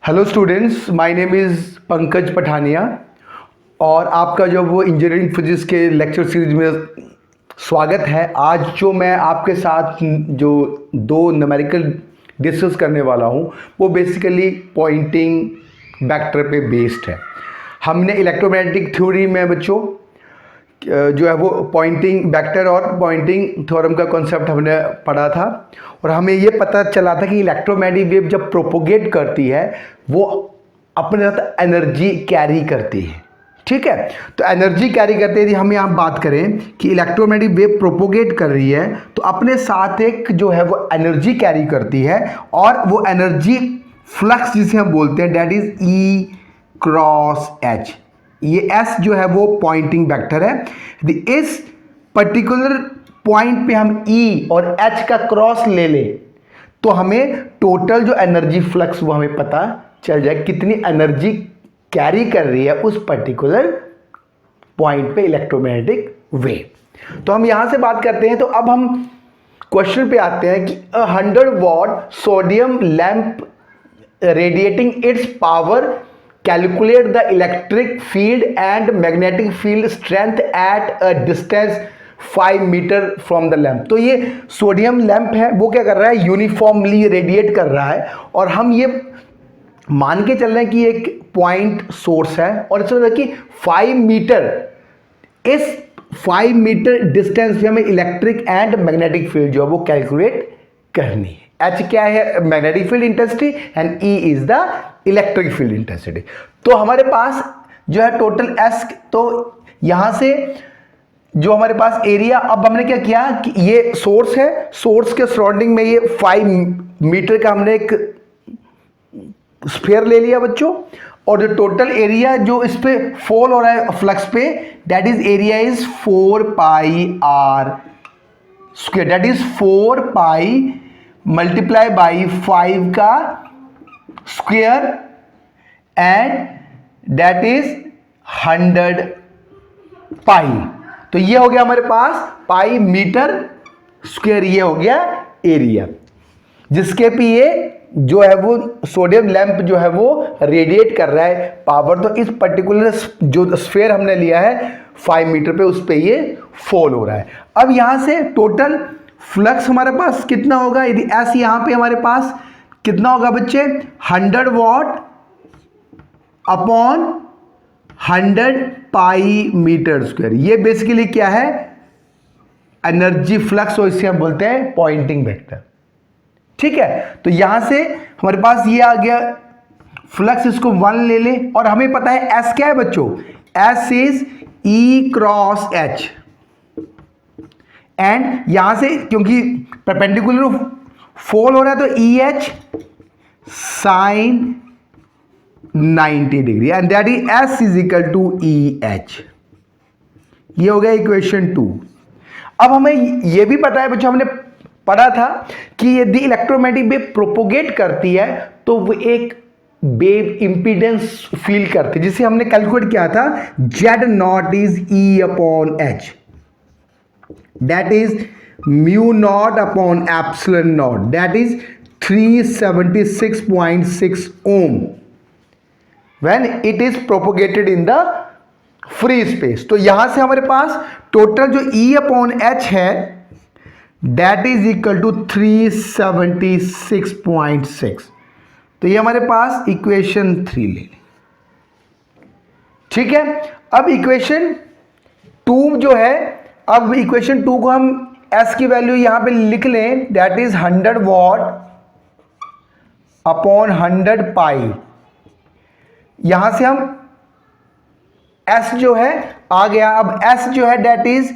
Hello students, my name is Pankaj Pathania और आपका जो वो इंजीनियरिंग फिजिक्स के लेक्चर सीरीज में स्वागत है। आज जो मैं आपके साथ जो दो न्यूमेरिकल डिस्कस करने वाला हूँ वो बेसिकली पॉइंटिंग वेक्टर पे बेस्ड है। हमने इलेक्ट्रोमैग्नेटिक थ्योरी में बच्चों जो है वो पॉइंटिंग वेक्टर और पॉइंटिंग थ्योरम का कॉन्सेप्ट हमने पढ़ा था और हमें ये पता चला था कि इलेक्ट्रोमैग्नेटिक वेव जब प्रोपोगेट करती है वो अपने साथ एनर्जी कैरी करती है। ठीक है, तो एनर्जी कैरी करते यदि हम यहाँ बात करें कि इलेक्ट्रोमैग्नेटिक वेव प्रोपोगेट कर रही है तो अपने साथ एक जो है वो एनर्जी कैरी करती है और वो एनर्जी फ्लक्स जिसे हम बोलते हैं that is E cross H. ये एस जो है वो पॉइंटिंग वेक्टर है। यदि इस पर्टिकुलर पॉइंट पे हम ई और एच का क्रॉस ले लें तो हमें टोटल जो एनर्जी फ्लक्स वो हमें पता चल जाए कितनी एनर्जी कैरी कर रही है उस पर्टिकुलर पॉइंट पे इलेक्ट्रोमैग्नेटिक वेव। तो हम यहां से बात करते हैं। तो अब हम क्वेश्चन पे आते हैं कि 100 watt sodium lamp radiating its power calculate the electric field and magnetic field strength at a distance 5 meter from the lamp. तो ये सोडियम लैंप है वो क्या कर रहा है, यूनिफॉर्मली रेडिएट कर रहा है और हम ये मान के चल रहे हैं कि एक पॉइंट सोर्स है और इसमें देखिए 5 मीटर, इस 5 मीटर डिस्टेंस पे हमें इलेक्ट्रिक एंड मैग्नेटिक फील्ड जो है वो कैलकुलेट करनी है। एच क्या है, magnetic field intensity and E is the electric field intensity. तो हमारे पास जो है टोटल एस, तो यहां से जो हमारे पास एरिया, अब हमने क्या किया कि ये सोर्स है, सोर्स के सराउंडिंग में ये 5 मीटर का हमने एक स्फीयर ले लिया बच्चों और जो टोटल एरिया जो इस पे फॉल हो रहा है फ्लक्स पे that is area is 4 pi R square, that is 4 pi multiply by 5 का square and that is 100 pi. तो ये हो गया हमारे पास पाई मीटर स्क्वायर, ये हो गया एरिया जिसके पे ये जो है वो सोडियम लैंप जो है वो रेडिएट कर रहा है पावर। तो इस पर्टिकुलर जो स्फीयर हमने लिया है 5 मीटर पे उस पे ये फॉल हो रहा है। अब यहां से टोटल फ्लक्स हमारे पास कितना होगा, यदि एस यहां पे हमारे पास कितना होगा बच्चे, 100 watt upon 100 pi meter square. ये बेसिकली क्या है, एनर्जी फ्लक्स और इसे हम बोलते हैं पॉइंटिंग वेक्टर। ठीक है, तो यहां से हमारे पास ये आ गया फ्लक्स, इसको 1 ले ले और हमें पता है एस क्या है बच्चों, S is E cross H and यहां से क्योंकि परपेंडिकुलर फॉल हो रहा है तो E H sine 90 degree and that is S is equal to E H. ये हो गया इक्वेशन 2। अब हमें यह भी पता है बच्चों, हमने पढ़ा था कि यदि इलेक्ट्रोमैग्नेटिक वेव प्रोपोगेट करती है तो वो एक वेव इंपीडेंस फील करती है जिसे हमने कैलकुलेट किया था Z not is E upon H, that is mu not upon epsilon not, that is 376.6 ohm when it is propagated in the free space. तो यहां से हमारे पास टोटल जो ई अपॉन एच है दैट इज इक्वल टू 376.6। तो ये हमारे पास इक्वेशन 3 ले लें। ठीक है, अब इक्वेशन 2 जो है, अब इक्वेशन 2 को हम एस की वैल्यू यहां पे लिख लें, दैट इज 100 वॉट अपॉन 100 पाई। यहां से हम एस जो है आ गया, अब एस जो है that is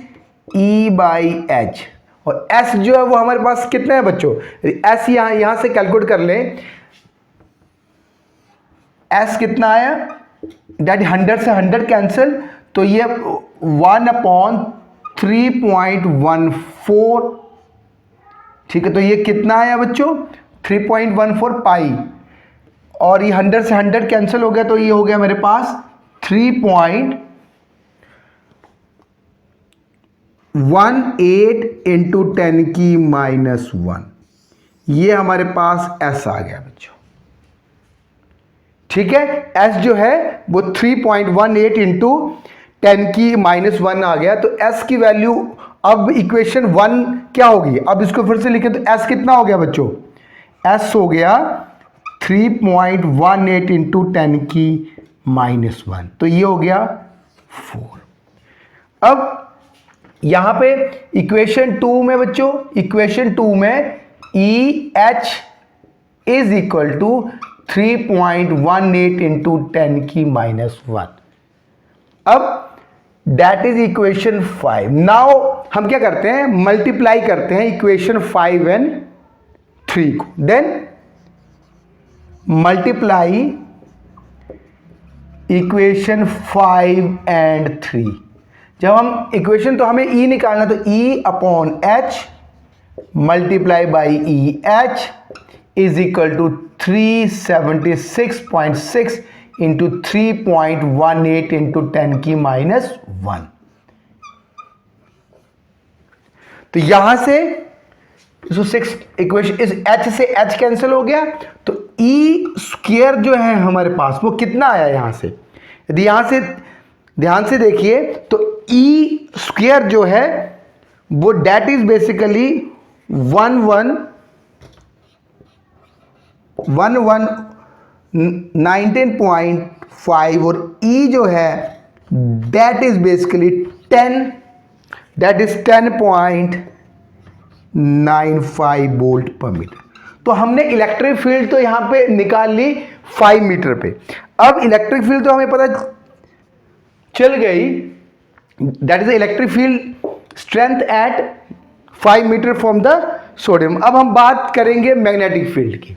E by H और एस जो है वो हमारे पास कितना है बच्चों, एस यहां से कैलकुलेट कर लें, एस कितना आया, दैट 100 से 100 कैंसिल, तो ये 1 अपॉन 3.14। ठीक है, तो ये कितना आया बच्चों, 3.14 पाई और ये 100 से 100 कैंसिल हो गया तो ये हो गया मेरे पास 3.18 इंटू 10 की -1। ये हमारे पास एस आ गया बच्चों। ठीक है, s जो है वो 3.18 इंटू 10 की -1 आ गया। तो s की वैल्यू अब इक्वेशन 1 क्या होगी, अब इसको फिर से लिखें तो s कितना हो गया बच्चों, s हो गया 3.18 इंटू 10 की -1, तो ये हो गया 4। अब यहां पे इक्वेशन 2 में बच्चों, इक्वेशन 2 में EH is equal to 3.18 into 10 की -1। अब दैट इज इक्वेशन 5। नाउ हम क्या करते हैं, मल्टीप्लाई करते हैं इक्वेशन 5 एंड 3 को, देन मल्टीप्लाई इक्वेशन 5 एंड 3। जब हम इक्वेशन, तो हमें E निकालना, तो E upon H multiply by EH is equal to 376.6 into 3.18 into 10 की -1। तो यहां से जो 6 इक्वेशन, इस H से H कैंसिल हो गया, तो E स्क्वायर जो है हमारे पास वो कितना आया यहां से, यदि यहां से ध्यान से देखिए तो E स्क्वायर जो है वो डेट इज बेसिकली 19.5 और E जो है दैट इज basically 10, that is 10.95 volt per metre. तो हमने इलेक्ट्रिक फील्ड तो यहां पे निकाल ली 5 मीटर पे। अब इलेक्ट्रिक फील्ड तो हमें पता चल गई, that is electric field strength at 5 meter from the sodium. अब हम बात करेंगे मैग्नेटिक फील्ड की।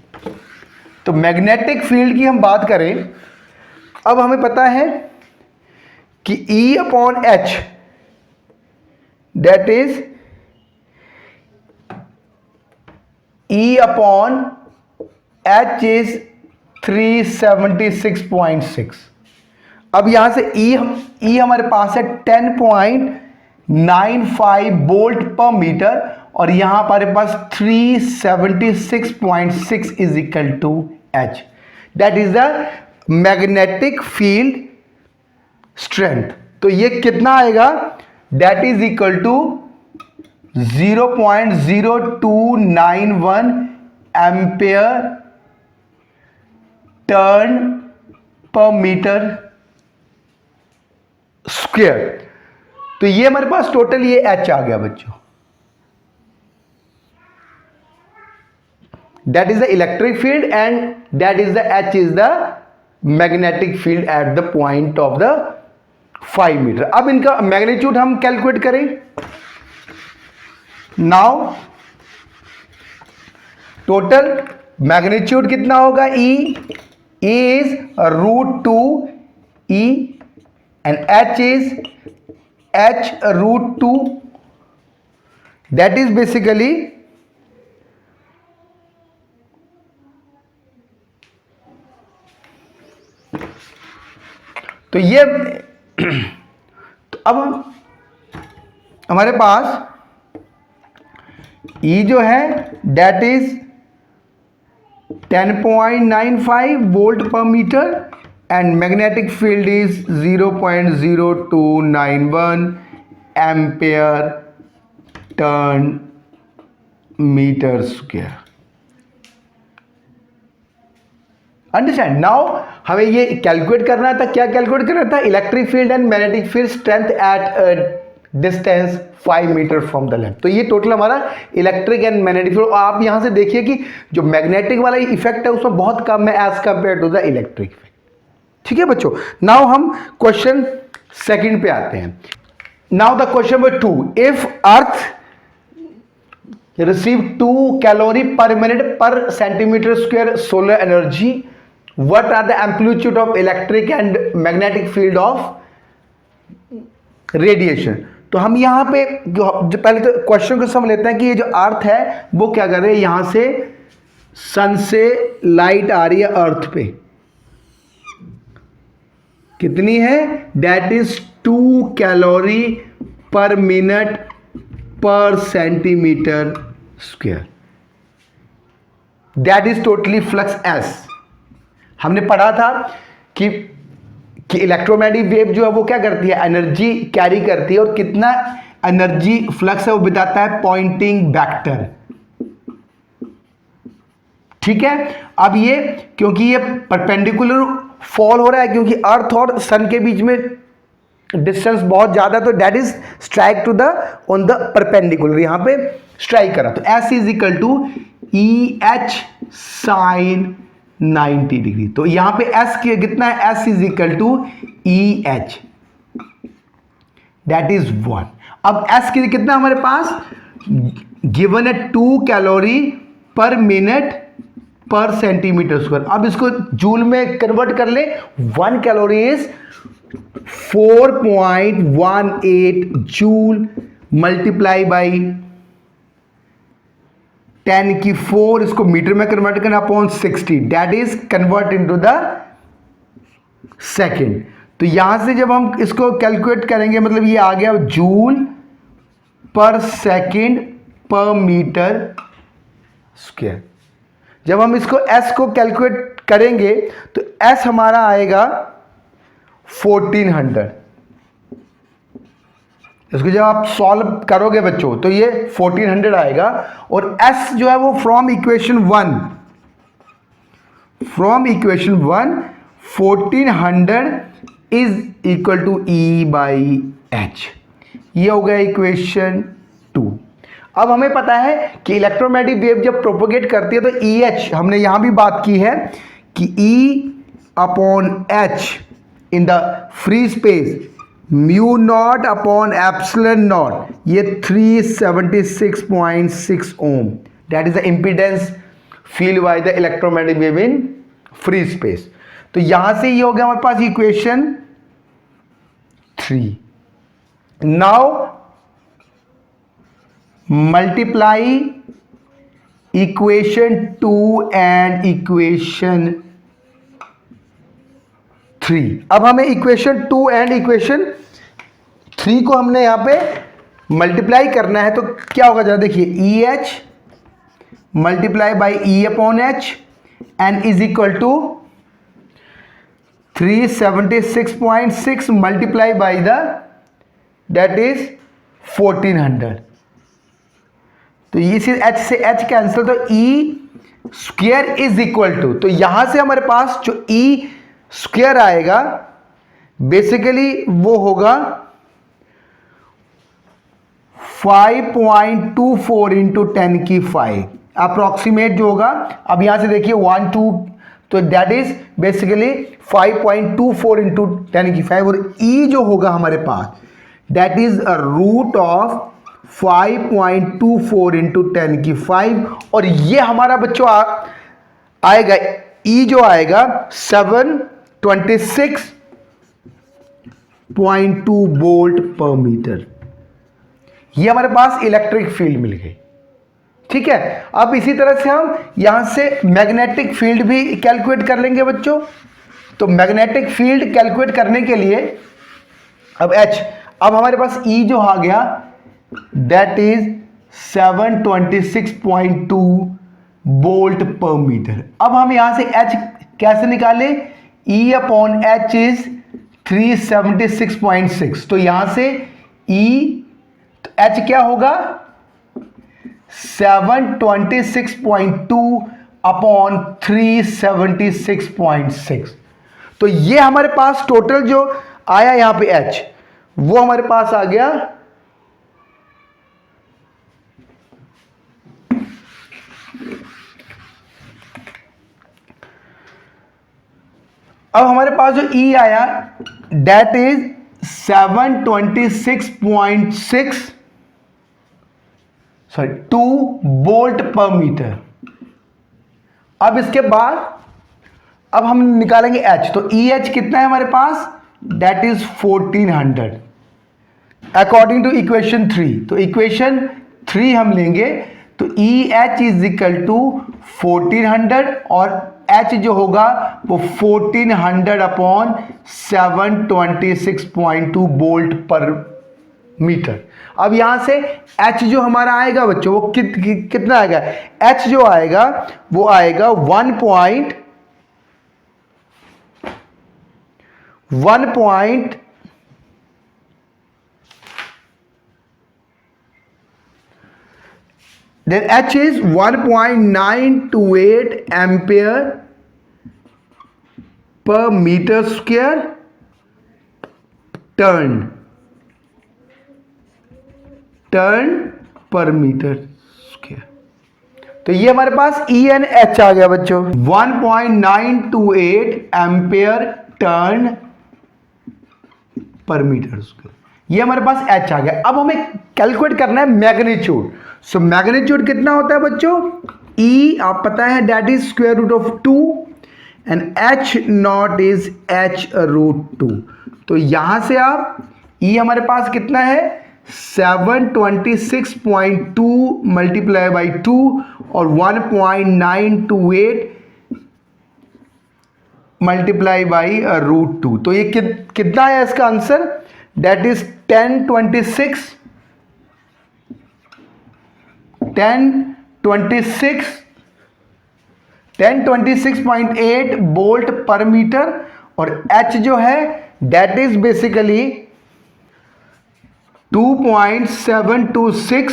तो मैग्नेटिक फील्ड की हम बात करें, अब हमें पता है कि E upon H that is E upon H is 376.6। अब यहां से E हमारे पास है 10.95 वोल्ट पर मीटर और यहां हमारे पास 376.6 is equal to H, that is the magnetic field strength. तो ये कितना आएगा, that is equal to 0.0291 ampere turn per meter square. तो ये हमारे पास टोटल ये H आ गया बच्चों, that is the electric field and that is the H is the magnetic field at the point of the 5 meter. अब इनका मैग्नीट्यूड हम कैलकुलेट करें। नाउ टोटल मैग्नीट्यूड कितना होगा, E is √2E and H is H √2, that is basically तो ये तो अब हमारे पास E जो है that is 10.95 volt per meter and magnetic field is 0.0291 ampere turn meter square. Understand. Now हमें ये कैलकुलेट करना था, क्या कैलकुलेट करना था, electric field and magnetic field strength at distance 5 meter from the lamp. तो ये टोटल हमारा इलेक्ट्रिक एंड मैग्नेटिक फील्ड। आप यहां से देखिए कि जो मैग्नेटिक वाला इफेक्ट है उसमें बहुत कम है as compare to the electric effect. ठीक है बच्चों। नाउ हम क्वेश्चन सेकंड पे आते हैं। Now the question number 2, if earth receive 2 calorie per minute per centimeter square solar energy, what are the amplitude of electric and magnetic field of radiation? तो हम यहां पे जो पहले तो क्वेश्चन को समझ लेते हैं कि ये जो अर्थ है वो क्या कर रहे हैं, यहां से सन से लाइट आ रही है अर्थ पे, कितनी है, that is 2 calorie per minute per centimetre square, that is totally flux S. हमने पढ़ा था कि इलेक्ट्रोमैग्नेटिक वेव जो है वो क्या करती है, एनर्जी कैरी करती है, और कितना एनर्जी फ्लक्स है वो बताता है पॉइंटिंग वेक्टर। ठीक है, अब ये क्योंकि ये परपेंडिकुलर फॉल हो रहा है, क्योंकि अर्थ और सन के बीच में डिस्टेंस बहुत ज्यादा, तो that is strike to the on the perpendicular, यहां पे स्ट्राइक करा, तो S is equal to E H sine 90 degree. तो यहां पे S कितना है, S is equal to E H, that is 1। अब S कितना हमारे पास गिवन है 2 calorie per minute per centimetre square. अब इसको जूल में कन्वर्ट कर ले, 1 calorie is 4.18 joule multiply by 10⁴, इसको मीटर में कन्वर्ट करना upon 60, that is convert into the second. तो यहां से जब हम इसको कैलकुलेट करेंगे, मतलब ये आ गया जूल पर सेकेंड पर मीटर स्क्वायर। जब हम इसको S को कैलकुलेट करेंगे तो S हमारा आएगा 1400। इसको जब आप सॉल्व करोगे बच्चों तो ये 1400 आएगा, और S जो है वो from equation 1 1400 is equal to E by H. ये हो गया इक्वेशन 2। अब हमें पता है कि इलेक्ट्रोमैग्नेटिक वेव जब प्रोपोगेट करती है तो EH, हमने यहां भी बात की है कि E upon H in the free space mu not upon epsilon naught, ये 376.6 ohm, that is the impedance field by the electromagnetic wave in free space. तो यहां से ये हो गया हमारे पास equation 3। Now multiply equation 2 and equation 3। अब हमें इक्वेशन 2 एंड इक्वेशन 3 को हमने यहां पे मल्टीप्लाई करना है, तो क्या होगा जरा देखिए, E H multiply by E upon H and is equal to 376.6 multiply by the that is 1400। तो ये H से H कैंसिल, तो E square is equal to, तो यहां से हमारे पास जो E स्क्वायर आएगा बेसिकली वो होगा 5.24 इंटू 10⁵ अप्रोक्सीमेट जो होगा। अब यहां से देखिए 1 2, तो दैट इज बेसिकली 5.24 इंटू 10⁵, और E जो होगा हमारे पास that is a root of 5.24 into 10⁵, और ये हमारा बच्चों आएगा E जो आएगा 726.2 वोल्ट पर मीटर। ये हमारे पास इलेक्ट्रिक फील्ड मिल गई। ठीक है, अब इसी तरह से हम यहां से मैग्नेटिक फील्ड भी कैलकुलेट कर लेंगे बच्चों। तो मैग्नेटिक फील्ड कैलकुलेट करने के लिए अब H, अब हमारे पास E जो आ गया that is 726.2 volt per metre. अब हम यहां से H कैसे निकाले, E अपॉन एच इज 376.6, तो यहां से E तो H क्या होगा 726.2 अपॉन 376.6। तो ये हमारे पास टोटल जो आया यहां पे H, वो हमारे पास आ गया अब हमारे पास जो E आया that is 2 volt per metre. अब इसके बाद अब हम निकालेंगे H, तो EH कितना है हमारे पास that is 1400 according to equation 3। तो इक्वेशन 3 हम लेंगे तो EH इज इक्वल टू 1400 और H जो होगा वो 1400 अपॉन 726.2 वोल्ट पर मीटर। अब यहां से H जो हमारा आएगा बच्चों वो कितना आएगा, H जो आएगा वो आएगा then H is 1.928 ampere per meter square turn पर मीटर स्क्वायर। तो ये हमारे पास E एंड H आ गया बच्चों, 1.928 ampere turn per meter square, ये हमारे पास H आ गया। अब हमें कैलकुलेट करना है मैग्नीट्यूड। सो मैग्नीट्यूड कितना होता है बच्चों, E आप पता है that is square root of 2 and H not is H root 2। तो यहां से आप E हमारे पास कितना है 726.2 मल्टीप्लाई बाई 2 और 1.928 मल्टीप्लाई बाई रूट 2। तो ये कितना है इसका answer, that is 1026.8 volt per meter, और H जो है दैट इज basically 2.726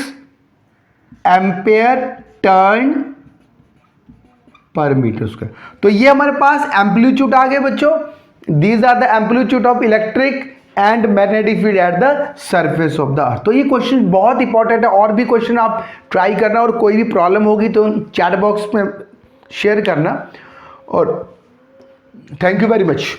ampere turn per meter square. तो ये हमारे पास एम्पलीट्यूड आ गए बच्चों, these are the amplitude of electric and magnetic field at the surface of the earth. तो ये क्वेश्चन बहुत इंपॉर्टेंट है, और भी क्वेश्चन आप ट्राई करना, और कोई भी प्रॉब्लम होगी तो चैट बॉक्स में शेयर करना। और थैंक यू वेरी मच।